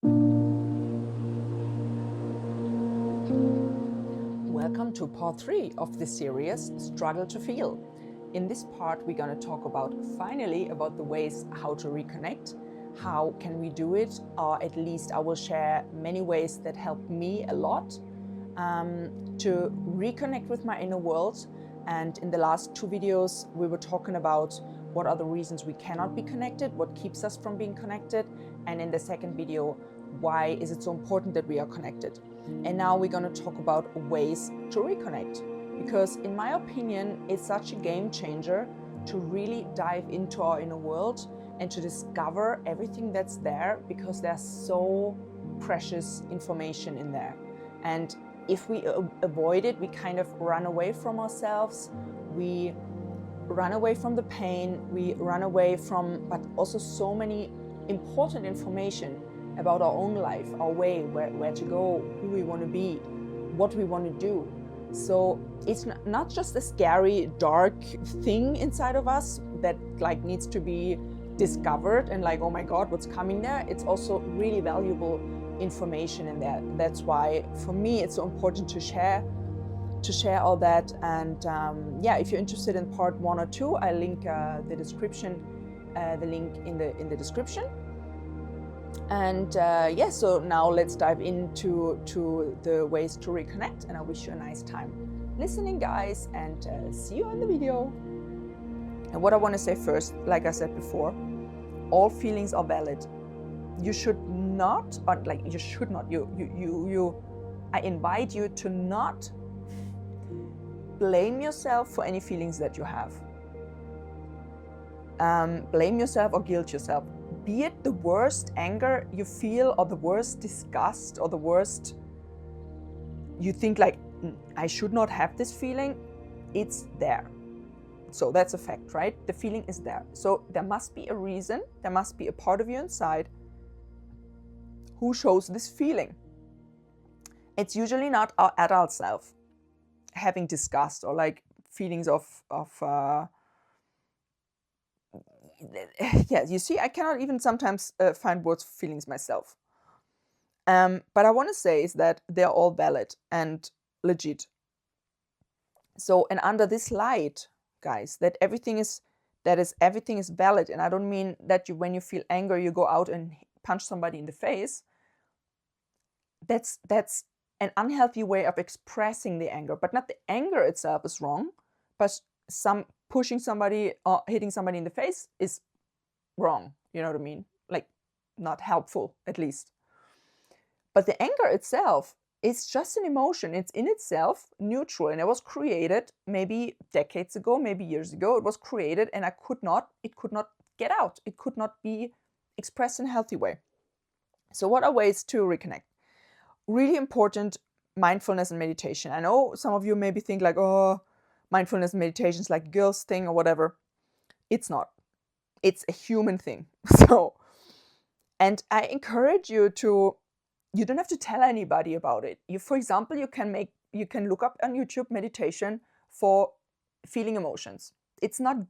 Welcome to part 3 of this series, Struggle to Feel. In this part, we're going to talk about the ways how to reconnect. How can we do it? Or at least I will share many ways that helped me a lot to reconnect with my inner world. And in the last 2 videos, we were talking about what are the reasons we cannot be connected, what keeps us from being connected. And in the second video, why is it so important that we are connected? And now we're going to talk about ways to reconnect, because in my opinion, it's such a game changer to really dive into our inner world and to discover everything that's there, because there's so precious information in there. And if we avoid it, we kind of run away from ourselves, we run away from the pain, we run away from, but also so many important information about our own life, our way, where to go, who we want to be, what we want to do. So it's not just a scary, dark thing inside of us that like needs to be discovered and like, oh my God, what's coming there? It's also really valuable information in there. That's why for me it's so important to share all that. And yeah, if you're interested in part 1 or 2, I link the link in the description. And yeah, so now let's dive into the ways to reconnect, and I wish you a nice time listening, guys, and see you in the video. And what I want to say first, like I said before, all feelings are valid. You should not, I invite you to not blame yourself for any feelings that you have. Blame yourself or guilt yourself. Be it the worst anger you feel, or the worst disgust, or the worst you think like, I should not have this feeling, it's there. So that's a fact, right? The feeling is there. So there must be a reason, there must be a part of you inside who shows this feeling. It's usually not our adult self having disgust or like feelings of yeah, you see, I cannot even sometimes find words for feelings myself. But I want to say is that they're all valid and legit. So, and under this light, guys, that everything is valid. And I don't mean that when you feel anger, you go out and punch somebody in the face. That's an unhealthy way of expressing the anger. But not the anger itself is wrong, but pushing somebody or hitting somebody in the face is wrong. You know what I mean? Like, not helpful, at least. But the anger itself is just an emotion. It's in itself neutral, and it was created maybe decades ago, maybe years ago. It was created, and it could not get out. It could not be expressed in a healthy way. So what are ways to reconnect? Really important, mindfulness and meditation. I know some of you maybe think like, oh, mindfulness and meditation is like a girl's thing or whatever. It's not. It's a human thing. So, and I encourage you you don't have to tell anybody about it. For example, you can look up on YouTube meditation for feeling emotions. It's not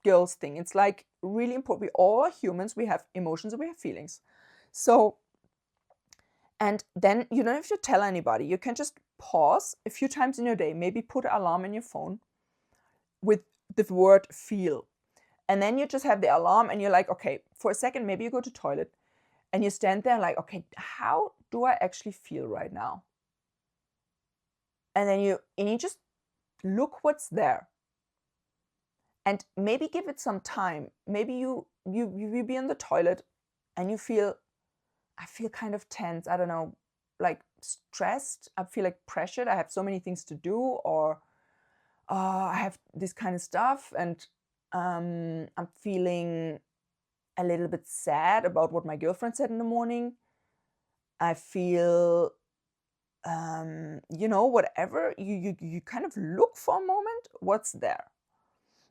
girl's thing. It's like really important. We all are humans. We have emotions and we have feelings. So, and then you don't have to tell anybody. You can just pause a few times in your day, maybe put an alarm in your phone with the word feel. And then you just have the alarm and you're like, okay, for a second, maybe you go to the toilet and you stand there and like, okay, how do I actually feel right now? And then you just look what's there. And maybe give it some time. Maybe you be in the toilet and you feel, I feel kind of tense. I don't know, like stressed. I feel like pressured. I have so many things to do, or I have this kind of stuff, and I'm feeling a little bit sad about what my girlfriend said in the morning. I feel, whatever. You kind of look for a moment what's there,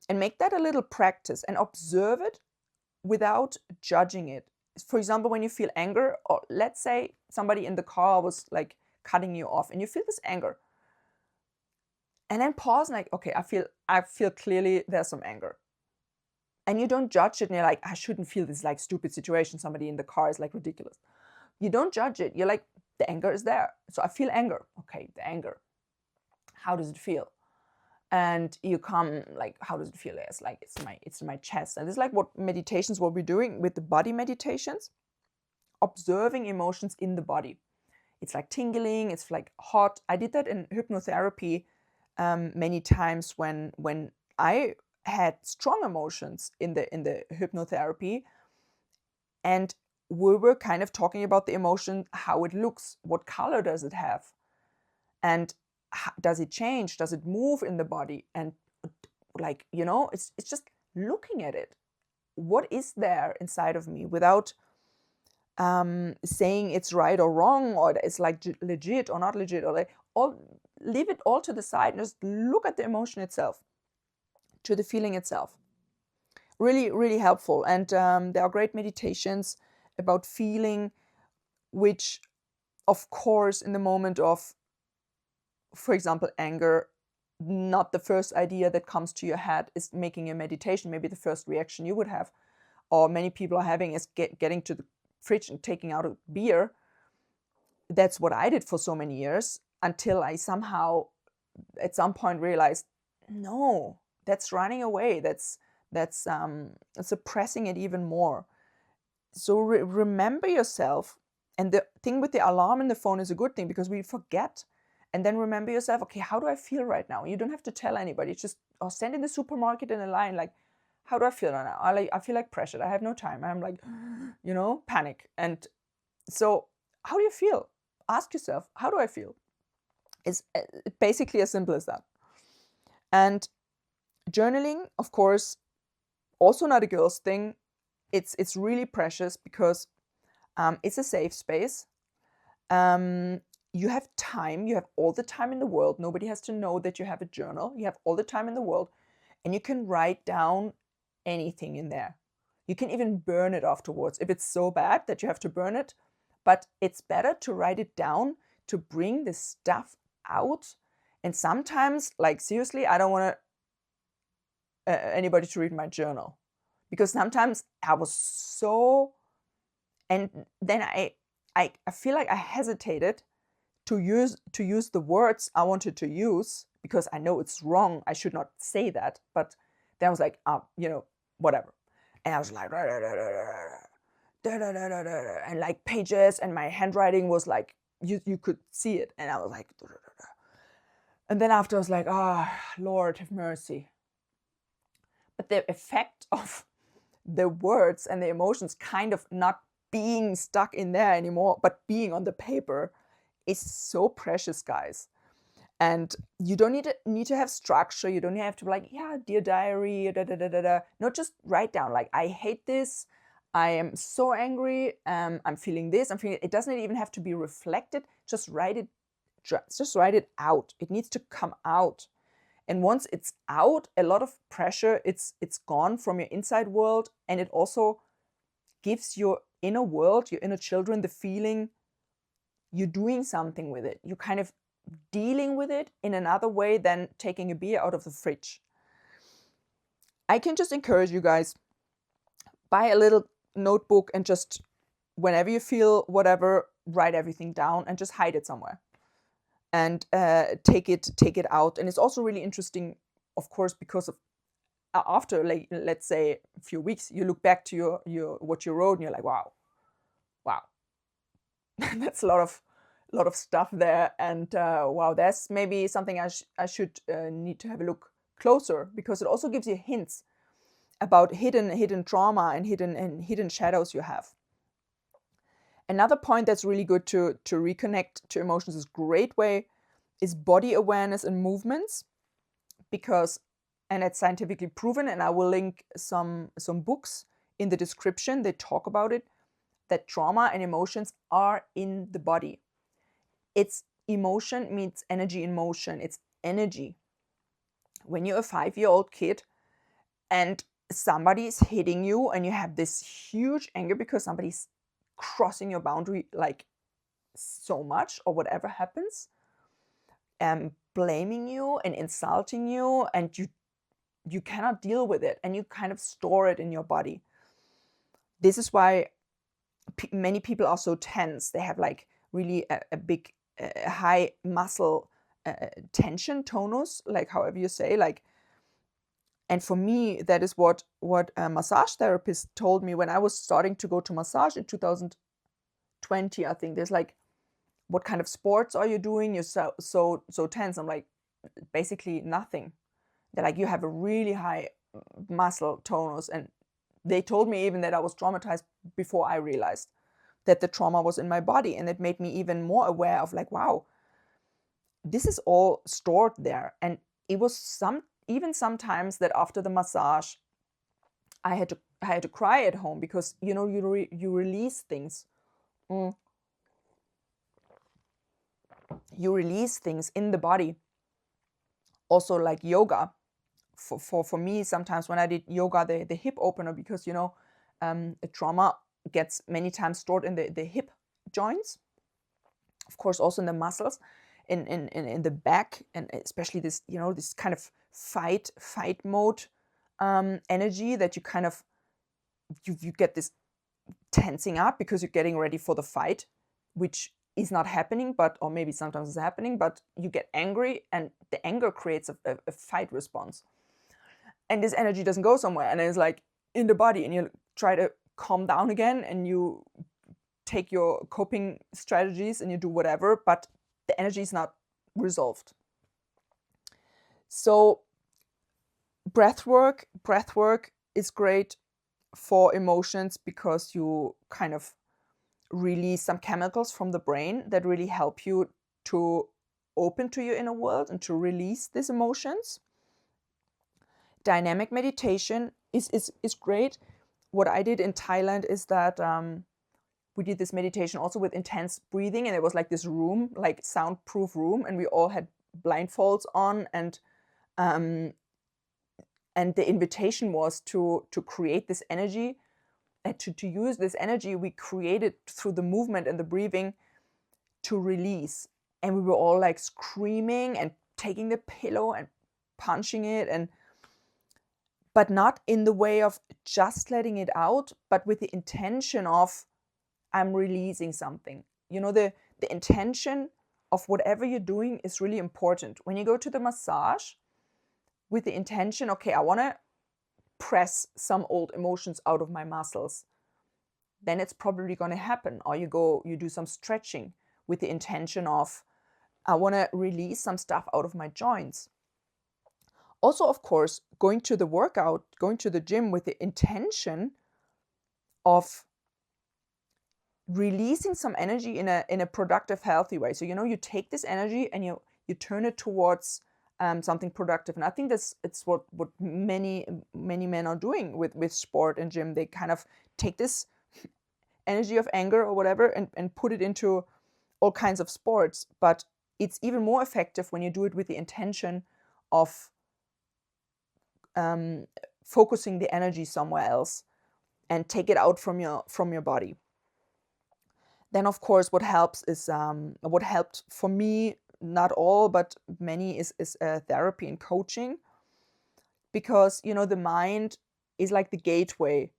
and make that a little practice and observe it without judging it. For example, when you feel anger, or let's say somebody in the car was like cutting you off and you feel this anger, and then pause and like, okay, I feel clearly there's some anger. And you don't judge it and you're like, I shouldn't feel this like stupid situation. Somebody in the car is like ridiculous. You don't judge it. You're like, the anger is there. So I feel anger. Okay, the anger. How does it feel? And you come like, how does it feel? It's like, it's in my chest. And it's like what meditations, what we're doing with the body meditations, observing emotions in the body. It's like tingling, it's like hot. I did that in hypnotherapy many times when I had strong emotions in the hypnotherapy, and we were kind of talking about the emotion, how it looks, what color does it have, and does it change, does it move in the body, and like, it's just looking at it. What is there inside of me, without saying it's right or wrong, or it's like legit or not legit, or like, all leave it all to the side and just look at the emotion itself, to the feeling itself. Really, really helpful. And there are great meditations about feeling, which, of course, in the moment of, for example, anger, not the first idea that comes to your head is making a meditation. Maybe the first reaction you would have, or many people are having, is getting to the fridge and taking out a beer. That's what I did for so many years, until I somehow at some point realized, no, that's running away. That's suppressing it even more. So remember yourself. And the thing with the alarm in the phone is a good thing, because we forget. And then remember yourself, okay, how do I feel right now? You don't have to tell anybody. It's just, or stand in the supermarket in a line, like, how do I feel right now? I feel like pressured. I have no time. I'm like, panic. And so how do you feel? Ask yourself, how do I feel? It's basically as simple as that. And journaling, of course, also not a girl's thing. It's really precious, because it's a safe space. You have time. You have all the time in the world. Nobody has to know that you have a journal. You have all the time in the world, and you can write down anything in there. You can even burn it afterwards if it's so bad that you have to burn it. But it's better to write it down, to bring the stuff out. And sometimes, like, seriously, I don't want anybody to read my journal, because sometimes I was so, and then I feel like I hesitated to use the words I wanted to use, because I know it's wrong. I should not say that. But then I was like, whatever. And I was like, and like pages, and my handwriting was like, you could see it. And I was like, and then after I was like, Lord have mercy. But the effect of the words and the emotions kind of not being stuck in there anymore, but being on the paper, is so precious, guys. And you don't need to have structure. You don't have to be like, yeah, dear diary, No, just write down, like, I hate this. I am so angry. I'm feeling this. It doesn't even have to be reflected. Just write it. Just write it out. It needs to come out. And once it's out, a lot of pressure, it's gone from your inside world. And it also gives your inner world, your inner children, the feeling you're doing something with it. You're kind of dealing with it in another way than taking a beer out of the fridge. I can just encourage you guys, buy a little notebook, and just whenever you feel whatever, write everything down and just hide it somewhere. And take it out. And it's also really interesting, of course, because of after, like, let's say a few weeks, you look back to your what you wrote, and you're like, wow, that's a lot of stuff there. And wow, that's maybe something I should need to have a look closer, because it also gives you hints about hidden trauma and hidden shadows you have. Another point that's really good to reconnect to emotions, is great way, is body awareness and movements, because, and it's scientifically proven, and I will link some books in the description that talk about it, that trauma and emotions are in the body. It's emotion means energy in motion. It's energy. When you're a 5-year-old kid and somebody is hitting you, and you have this huge anger because somebody's crossing your boundary like so much, or whatever happens, blaming you and insulting you, and you cannot deal with it, and you kind of store it in your body. This is why many people are so tense. They have like really a big, high muscle tension, tonus, like however you say, like. And for me, that is what a massage therapist told me when I was starting to go to massage in 2020. I think there's like, what kind of sports are you doing? You're so tense. I'm like, basically nothing. They're like, you have a really high muscle tonus. And they told me even that I was traumatized before I realized that the trauma was in my body. And it made me even more aware of like, wow, this is all stored there. And it was even sometimes that after the massage, I had to cry at home because, you know, you release things. You release things in the body. Also like yoga. For me, sometimes when I did yoga, the hip opener, because, you know, a trauma gets many times stored in the hip joints. Of course, also in the muscles, in the back, and especially this, you know, this kind of fight mode energy that you kind of, you get this tensing up because you're getting ready for the fight, which is not happening, or maybe sometimes it's happening, but you get angry, and the anger creates a fight response. And this energy doesn't go somewhere, and it's like in the body, and you try to calm down again, and you take your coping strategies and you do whatever, but the energy is not resolved. So breath work is great for emotions because you kind of release some chemicals from the brain that really help you to open to your inner world and to release these emotions. Dynamic meditation is great. What I did in Thailand is that we did this meditation also with intense breathing, and it was like this room, like soundproof room, and we all had blindfolds on, and the invitation was to create this energy, and to use this energy we created through the movement and the breathing to release. And we were all like screaming and taking the pillow and punching it, but not in the way of just letting it out, but with the intention of, I'm releasing something. You know, the intention of whatever you're doing is really important. When you go to the massage with the intention, okay, I want to press some old emotions out of my muscles, then it's probably going to happen. Or you do some stretching with the intention of, I want to release some stuff out of my joints. Also, of course, going to the gym with the intention of releasing some energy in a productive, healthy way. So, you know, you take this energy and you turn it towards something productive. And I think it's what many men are doing with sport and gym. They kind of take this energy of anger or whatever and put it into all kinds of sports. But it's even more effective when you do it with the intention of focusing the energy somewhere else and take it out from your body. Then, of course, what helps is what helped for me, not all, but many, is therapy and coaching, because, you know, the mind is like the gateway.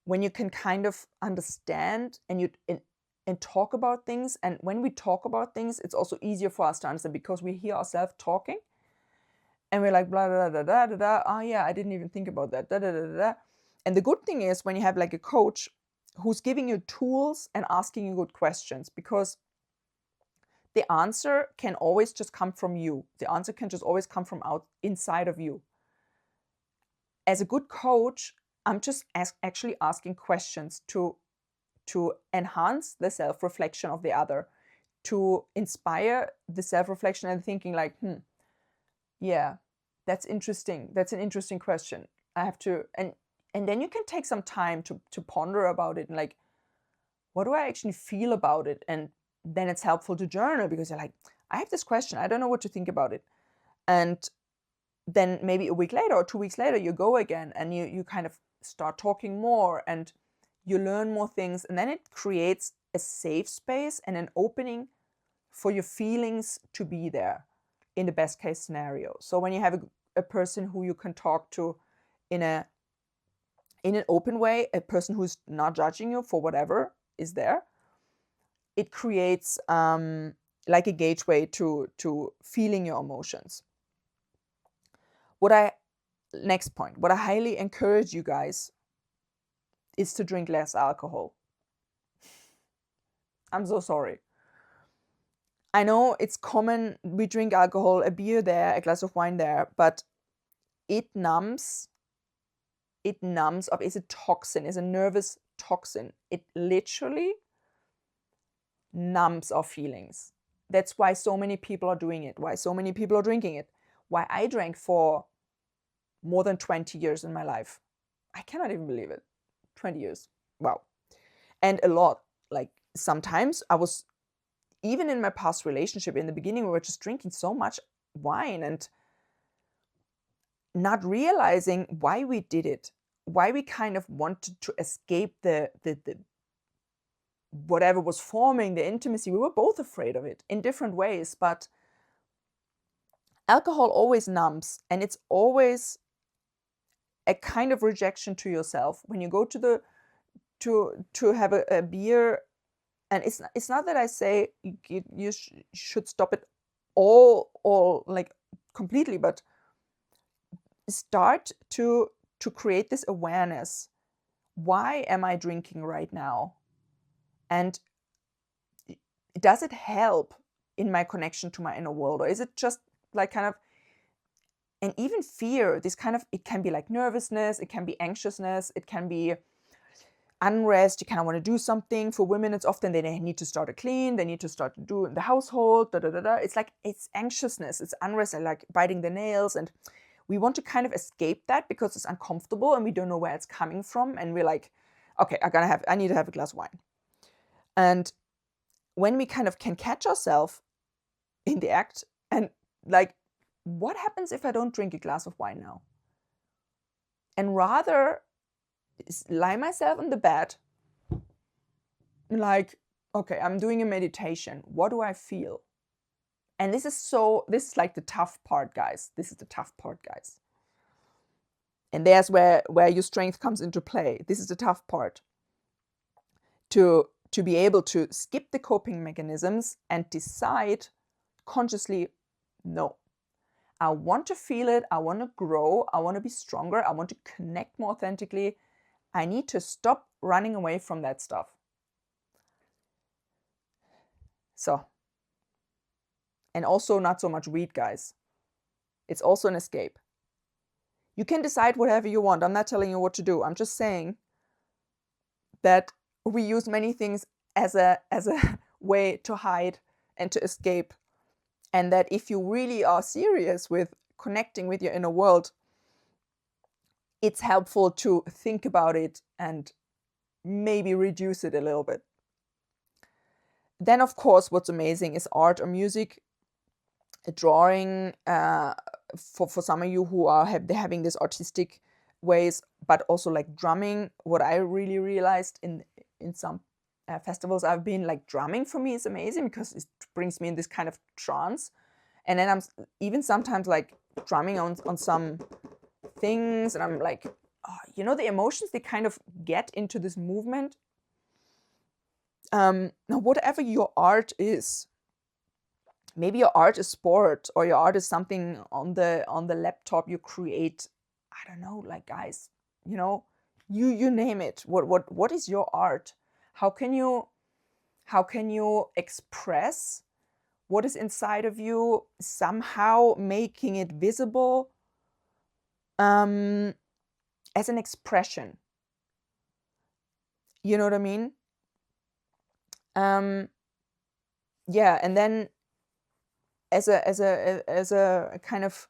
When you can kind of understand and talk about things, and when we talk about things, it's also easier for us to understand because we hear ourselves talking, and we're like blah blah blah blah blah blah. Oh yeah, I didn't even think about that. Da, da, da, da, da. And the good thing is when you have like a coach who's giving you tools and asking you good questions, because the answer can always just come from you. The answer can just always come from inside of you. As a good coach, I'm just actually asking questions to enhance the self-reflection of the other, to inspire the self-reflection and thinking like, yeah, that's interesting. That's an interesting question. I have to, and then you can take some time to ponder about it and like, what do I actually feel about it? And then it's helpful to journal because you're like, I have this question. I don't know what to think about it. And then maybe a week later or 2 weeks later, you go again and you kind of start talking more and you learn more things. And then it creates a safe space and an opening for your feelings to be there in the best case scenario. So when you have a person who you can talk to in an open way, a person who's not judging you for whatever, is there, it creates like a gateway to feeling your emotions. Next point, what I highly encourage you guys is to drink less alcohol. I'm so sorry. I know it's common, we drink alcohol, a beer there, a glass of wine there, but it numbs up. It's a toxin, it's a nervous toxin. It literally numbs our feelings. That's why so many people are doing it, why so many people are drinking it, why I drank for more than 20 years in my life. I cannot even believe it. 20 years. Wow. And a lot. Like sometimes I was, even in my past relationship, in the beginning, we were just drinking so much wine and not realizing why we did it, why we kind of wanted to escape the whatever was forming, the intimacy. We were both afraid of it in different ways, but alcohol always numbs, and it's always a kind of rejection to yourself. When you go to have a beer, and it's not that I say you should stop it all like completely, but start to create this awareness. Why am I drinking right now? And does it help in my connection to my inner world? Or is it just like kind of, and even fear, this kind of, it can be like nervousness, it can be anxiousness, it can be unrest. You kind of want to do something. For women, it's often they need to start to clean, they need to start to do in the household, It's like, it's anxiousness, it's unrest, and like biting the nails. And we want to kind of escape that because it's uncomfortable and we don't know where it's coming from. And we're like, okay, I need to have a glass of wine. And when we kind of can catch ourselves in the act and like, what happens if I don't drink a glass of wine now? And rather lie myself in the bed, like, okay, I'm doing a meditation. What do I feel? And this is like the tough part, guys. This is the tough part, guys. And there's where your strength comes into play. This is the tough part. To be able to skip the coping mechanisms and decide consciously, no, I want to feel it, I want to grow, I want to be stronger, I want to connect more authentically. I need to stop running away from that stuff. So, and also not so much weed, guys. It's also an escape. You can decide whatever you want. I'm not telling you what to do. I'm just saying that we use many things as a way to hide and to escape. And that if you really are serious with connecting with your inner world, it's helpful to think about it and maybe reduce it a little bit. Then, of course, what's amazing is art or music, drawing. For some of you who are having this artistic ways, but also like drumming. What I really realized in some festivals I've been, like, drumming for me is amazing because it brings me in this kind of trance. And then I'm even sometimes like drumming on some things, and I'm like, oh, the emotions, they kind of get into this movement. Now, whatever your art is, maybe your art is sport, or your art is something on the laptop you create. I don't know, like, guys, you name it. What is your art? How can you express what is inside of you, somehow making it visible as an expression? You know what I mean? Yeah, and then as a kind of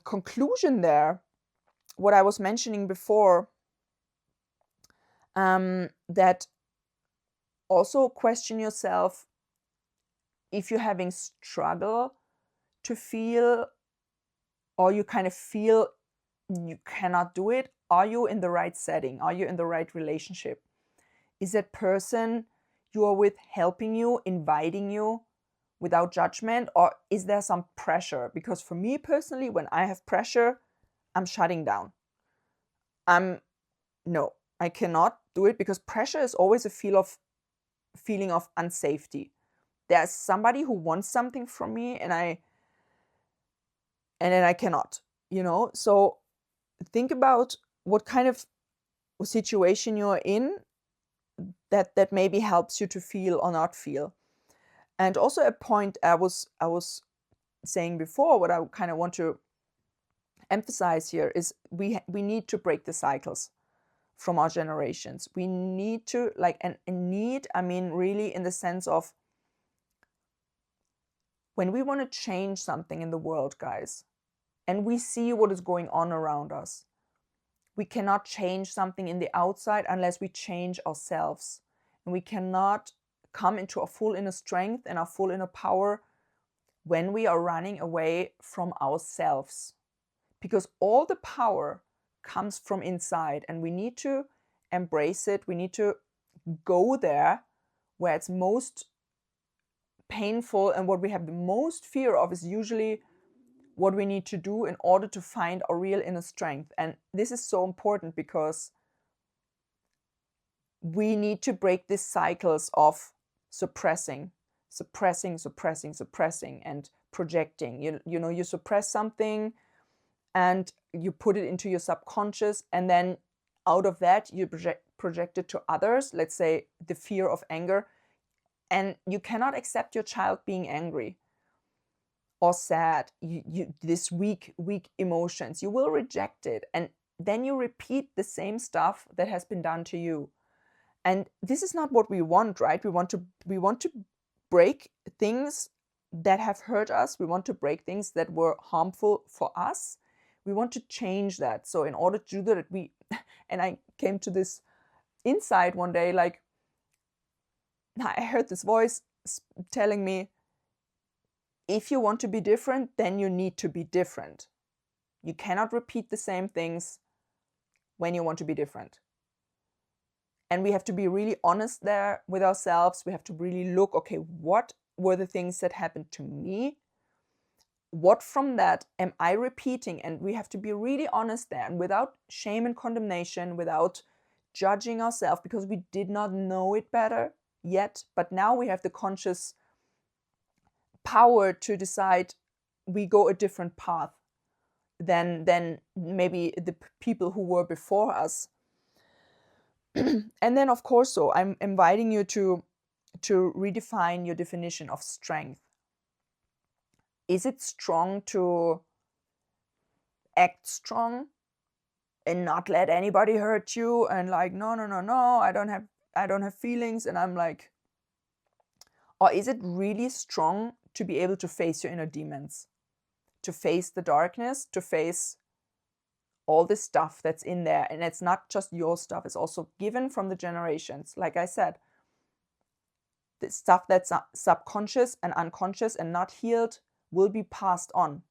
conclusion there, what I was mentioning before, that also question yourself if you're having struggle to feel, or you kind of feel you cannot do it. Are you in the right setting? Are you in the right relationship? Is that person you are with helping you, inviting you without judgment, or is there some pressure? Because for me personally, when I have pressure, I'm shutting down. No, I cannot do it because pressure is always a feeling of unsafety. There's somebody who wants something from me, and then I cannot, So think about what kind of situation you're in that maybe helps you to feel or not feel. And also a point I was saying before, what I kind of want to emphasize here is we need to break the cycles from our generations. We need to I mean really in the sense of when we want to change something in the world, guys, and we see what is going on around us, we cannot change something in the outside unless we change ourselves. And we cannot come into our full inner strength and our full inner power when we are running away from ourselves. Because all the power comes from inside, and we need to embrace it. We need to go there where it's most painful, and what we have the most fear of is usually what we need to do in order to find our real inner strength. And this is so important because we need to break these cycles of suppressing, and projecting. You suppress something and you put it into your subconscious, and then out of that you project it to others. Let's say the fear of anger, and you cannot accept your child being angry or sad, this weak emotions. You will reject it, and then you repeat the same stuff that has been done to you. And this is not what we want, right? We want to break things that have hurt us. We want to break things that were harmful for us. We want to change that. So in order to do that, and I came to this insight one day, like I heard this voice telling me, if you want to be different, then you need to be different. You cannot repeat the same things when you want to be different. And we have to be really honest there with ourselves. We have to really look, okay, what were the things that happened to me? What from that am I repeating? And we have to be really honest there, and without shame and condemnation, without judging ourselves, because we did not know it better yet. But now we have the conscious power to decide we go a different path than maybe the people who were before us. And then, of course, so I'm inviting you to redefine your definition of strength. Is it strong to act strong and not let anybody hurt you, and like, no, I don't have feelings, and I'm like, or is it really strong to be able to face your inner demons, to face the darkness, to face all this stuff that's in there? And it's not just your stuff, it's also given from the generations. Like I said, the stuff that's subconscious and unconscious and not healed will be passed on.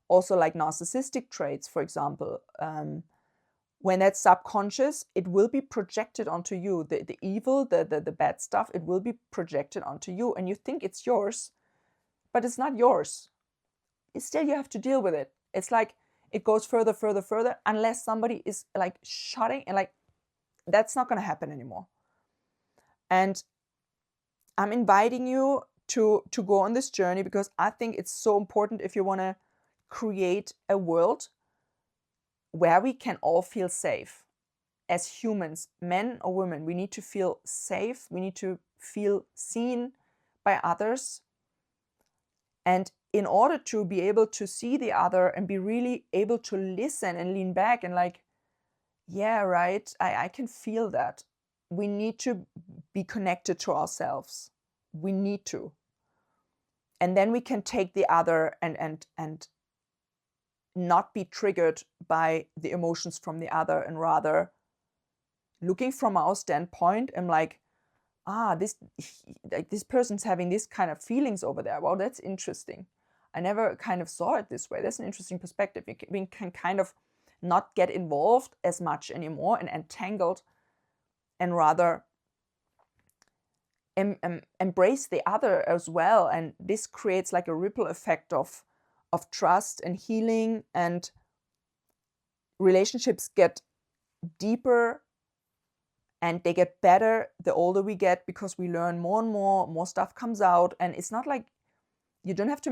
Also, like narcissistic traits, for example, when that's subconscious, it will be projected onto you. The evil, the bad stuff, it will be projected onto you, and you think it's yours, but it's not yours. Still, you have to deal with it. It's like it goes further, unless somebody is like shutting, and like that's not going to happen anymore. And I'm inviting you to go on this journey, because I think it's so important if you want to create a world where we can all feel safe. As humans, men or women, we need to feel safe. We need to feel seen by others. And in order to be able to see the other and be really able to listen and lean back and like, yeah, right, I can feel that. We need to be connected to ourselves. We need to. And then we can take the other and not be triggered by the emotions from the other, and rather looking from our standpoint and like, this person's having this kind of feelings over there. Well, that's interesting. I never kind of saw it this way. That's an interesting perspective. We can kind of not get involved as much anymore and entangled, and rather embrace the other as well. And this creates like a ripple effect of trust and healing, and relationships get deeper And they get better the older we get, because we learn more and more stuff comes out. And it's not like you don't have to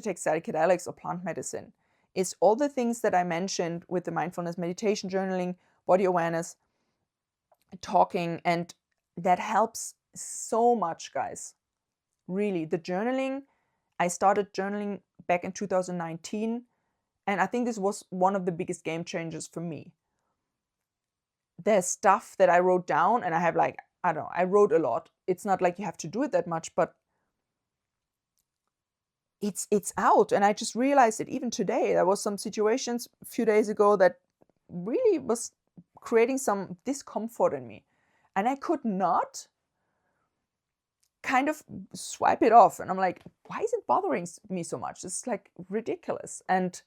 take psychedelics or plant medicine. It's all the things that I mentioned with the mindfulness, meditation, journaling, body awareness, talking, and that helps so much, guys. Really, the journaling, I started journaling back in 2019, and I think this was one of the biggest game changers for me. There's stuff that I wrote down, and I have like, I don't know, I wrote a lot. It's not like you have to do it that much, but it's out. And I just realized it even today. There was some situations a few days ago that really was creating some discomfort in me. And I could not kind of swipe it off. And I'm like, why is it bothering me so much? It's like ridiculous. And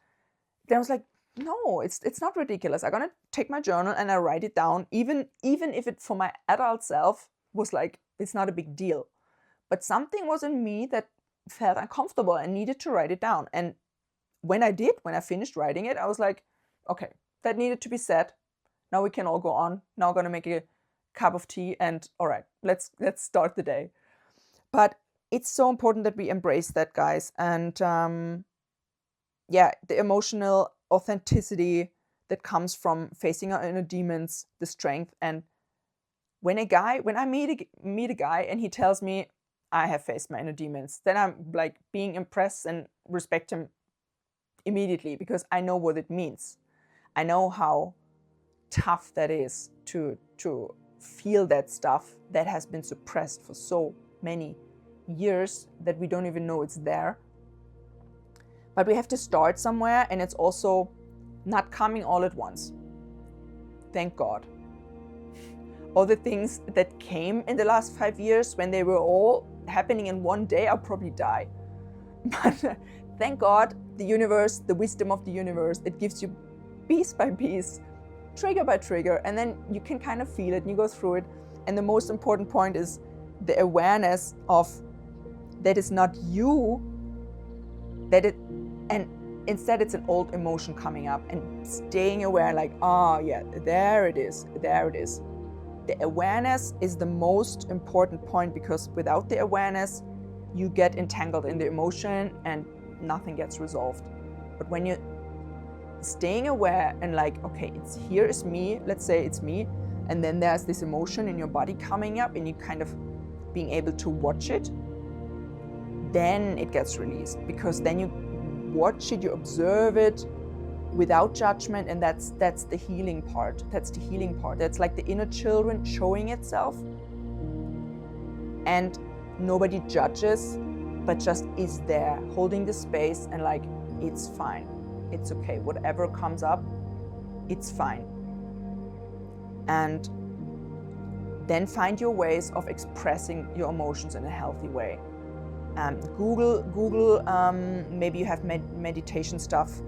then I was like, no, it's not ridiculous. I'm gonna take my journal and I write it down, even if it for my adult self was like, it's not a big deal. But something was in me that felt uncomfortable and needed to write it down. And when I finished writing it, I was like, okay, that needed to be said. Now we can all go on. Now I'm gonna make a cup of tea and all right, let's start the day. But it's so important that we embrace that, guys. And the emotional authenticity that comes from facing our inner demons, the strength. And when I meet a guy and he tells me I have faced my inner demons, then I'm like being impressed and respect him immediately, because I know what it means. I know how tough that is to feel that stuff that has been suppressed for so many years that we don't even know it's there. But we have to start somewhere, and it's also not coming all at once. Thank God. All the things that came in the last 5 years, when they were all happening in one day, I'll probably die. But thank God, the universe, the wisdom of the universe, it gives you piece by piece, trigger by trigger, and then you can kind of feel it and you go through it. And the most important point is the awareness of that it's not you, and instead it's an old emotion coming up, and staying aware, like, oh yeah, there it is. The awareness is the most important point, because without the awareness, you get entangled in the emotion and nothing gets resolved. But when you're staying aware and like, okay, here is me, let's say it's me, and then there's this emotion in your body coming up and you kind of being able to watch it, then it gets released, because then you watch it, you observe it without judgment, and that's the healing part. That's like the inner children showing itself, and nobody judges, but just is there, holding the space, and like, it's fine, it's okay, whatever comes up, it's fine. And then find your ways of expressing your emotions in a healthy way. Google, maybe you have meditation stuff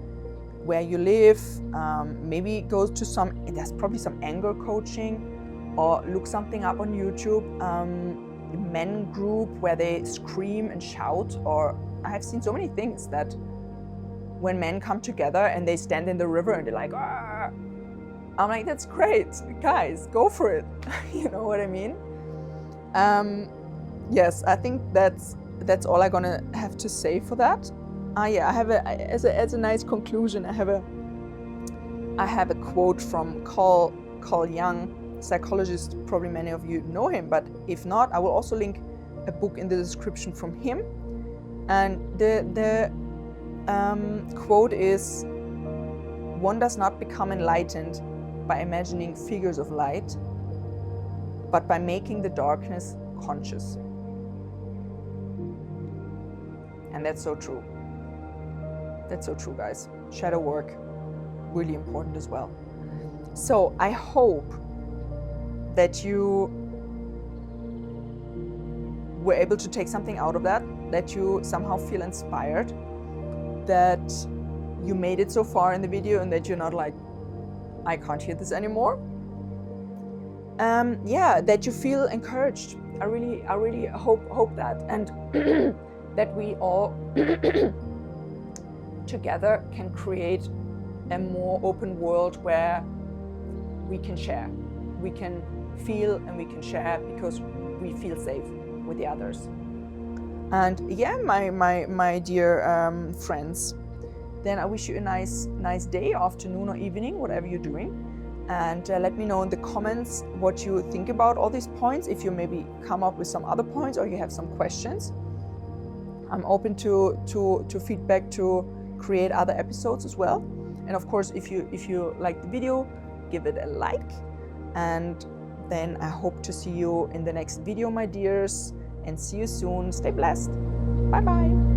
where you live, maybe go to there's probably some anger coaching, or look something up on YouTube, men group where they scream and shout, or I have seen so many things that when men come together and they stand in the river and they're like, ah, I'm like, that's great, guys, go for it. You know what I mean? Yes, I think that's all I'm gonna have to say for that. I have as a nice conclusion, I have a quote from Carl Jung, psychologist. Probably many of you know him, but if not, I will also link a book in the description from him. And the quote is, "One does not become enlightened by imagining figures of light, but by making the darkness conscious." And that's so true. That's so true, guys. Shadow work, really important as well. So I hope that you were able to take something out of that you somehow feel inspired, that you made it so far in the video, and that you're not like, I can't hear this anymore. That you feel encouraged. I really hope that, and that we all together can create a more open world where we can share, we can feel and we can share because we feel safe with the others. And yeah, my dear friends, then I wish you a nice day, afternoon or evening, whatever you're doing. And let me know in the comments what you think about all these points, if you maybe come up with some other points or you have some questions. I'm open to feedback to create other episodes as well. And of course, if you like the video, give it a like. And then I hope to see you in the next video, my dears, and see you soon. Stay blessed. Bye bye.